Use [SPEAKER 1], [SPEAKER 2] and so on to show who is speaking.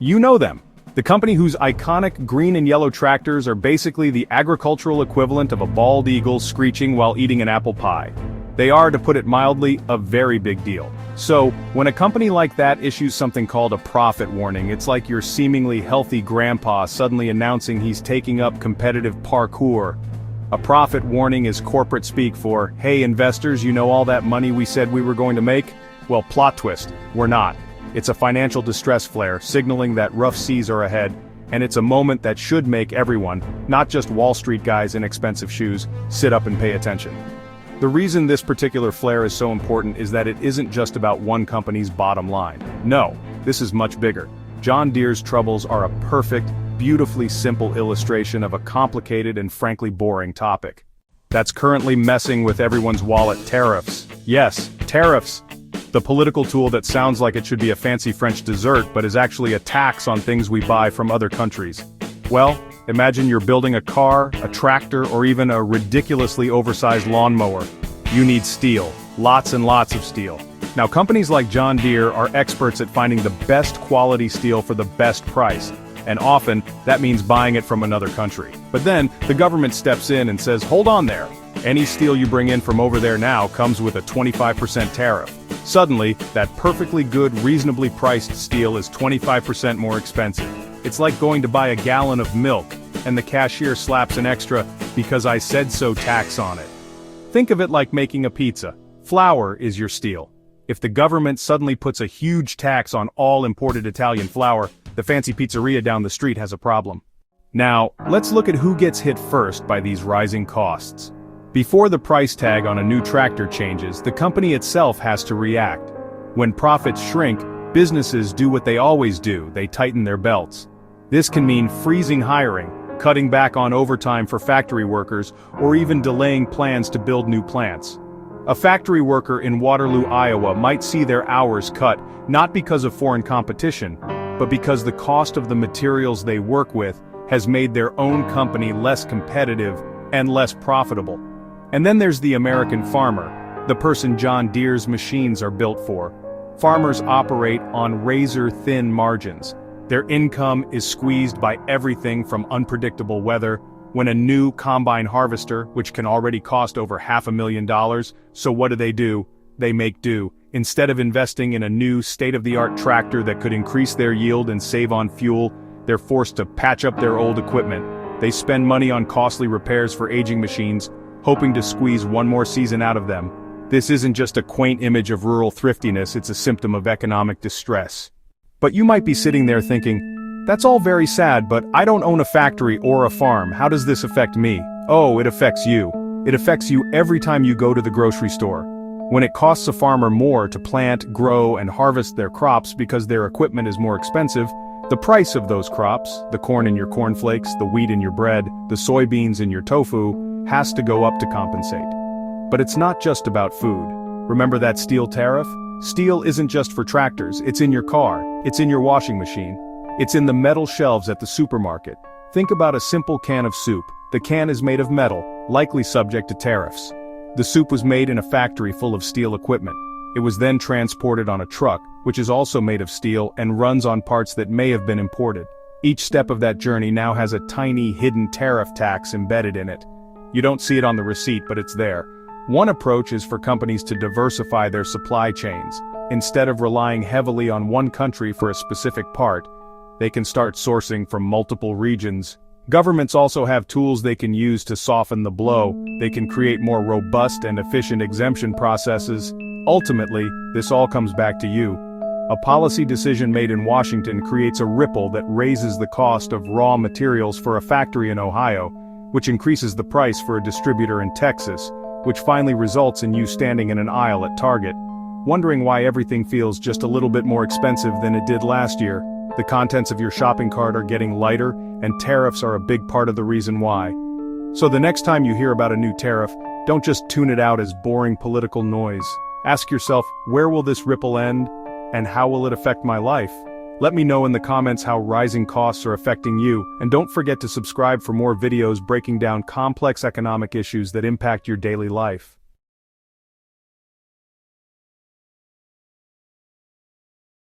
[SPEAKER 1] You know them. The company whose iconic green and yellow tractors are basically the agricultural equivalent of a bald eagle screeching while eating an apple pie. They are, to put it mildly, a very big deal. So, when a company like that issues something called a profit warning, it's like your seemingly healthy grandpa suddenly announcing he's taking up competitive parkour. A profit warning is corporate speak for, hey investors, you know all that money we said we were going to make? Well, plot twist, we're not. It's a financial distress flare, signaling that rough seas are ahead, and it's a moment that should make everyone, not just Wall Street guys in expensive shoes, sit up and pay attention. The reason this particular flare is so important is that it isn't just about one company's bottom line. No, this is much bigger. John Deere's troubles are a perfect, beautifully simple illustration of a complicated and frankly boring topic. That's currently messing with everyone's wallet: tariffs. Yes, tariffs. The political tool that sounds like it should be a fancy French dessert but is actually a tax on things we buy from other countries. Well, imagine you're building a car, a tractor, or even a ridiculously oversized lawnmower. You need steel. Lots and lots of steel. Now, companies like John Deere are experts at finding the best quality steel for the best price, and often, that means buying it from another country. But then, the government steps in and says, hold on there. Any steel you bring in from over there now comes with a 25% tariff. Suddenly, that perfectly good, reasonably priced steel is 25% more expensive. It's like going to buy a gallon of milk, and the cashier slaps an extra "because I said so" tax on it. Think of it like making a pizza. Flour is your steel. If the government suddenly puts a huge tax on all imported Italian flour, the fancy pizzeria down the street has a problem. Now, let's look at who gets hit first by these rising costs. Before the price tag on a new tractor changes, the company itself has to react. When profits shrink, businesses do what they always do: they tighten their belts. This can mean freezing hiring, cutting back on overtime for factory workers, or even delaying plans to build new plants. A factory worker in Waterloo, Iowa might see their hours cut, not because of foreign competition, but because the cost of the materials they work with has made their own company less competitive and less profitable. And then there's the American farmer, the person John Deere's machines are built for. Farmers operate on razor-thin margins. Their income is squeezed by everything from unpredictable weather. When a new combine harvester, which can already cost over $500,000, so what do? They make do. Instead of investing in a new state-of-the-art tractor that could increase their yield and save on fuel, they're forced to patch up their old equipment. They spend money on costly repairs for aging machines, hoping to squeeze one more season out of them. This isn't just a quaint image of rural thriftiness, it's a symptom of economic distress. But you might be sitting there thinking, that's all very sad, but I don't own a factory or a farm. How does this affect me? Oh, it affects you. It affects you every time you go to the grocery store. When it costs a farmer more to plant, grow, and harvest their crops because their equipment is more expensive, the price of those crops, the corn in your cornflakes, the wheat in your bread, the soybeans in your tofu, has to go up to compensate. But it's not just about food. Remember that steel tariff? Steel isn't just for tractors, it's in your car, it's in your washing machine, it's in the metal shelves at the supermarket. Think about a simple can of soup. The can is made of metal, likely subject to tariffs. The soup was made in a factory full of steel equipment. It was then transported on a truck, which is also made of steel and runs on parts that may have been imported. Each step of that journey now has a tiny hidden tariff tax embedded in it. You don't see it on the receipt, but it's there. One approach is for companies to diversify their supply chains. Instead of relying heavily on one country for a specific part, they can start sourcing from multiple regions. Governments also have tools they can use to soften the blow. They can create more robust and efficient exemption processes. Ultimately, this all comes back to you. A policy decision made in Washington creates a ripple that raises the cost of raw materials for a factory in Ohio, which increases the price for a distributor in Texas, which finally results in you standing in an aisle at Target, wondering why everything feels just a little bit more expensive than it did last year. The contents of your shopping cart are getting lighter, and tariffs are a big part of the reason why. So the next time you hear about a new tariff, don't just tune it out as boring political noise. Ask yourself, where will this ripple end, and how will it affect my life? Let me know in the comments how rising costs are affecting you, and don't forget to subscribe for more videos breaking down complex economic issues that impact your daily life.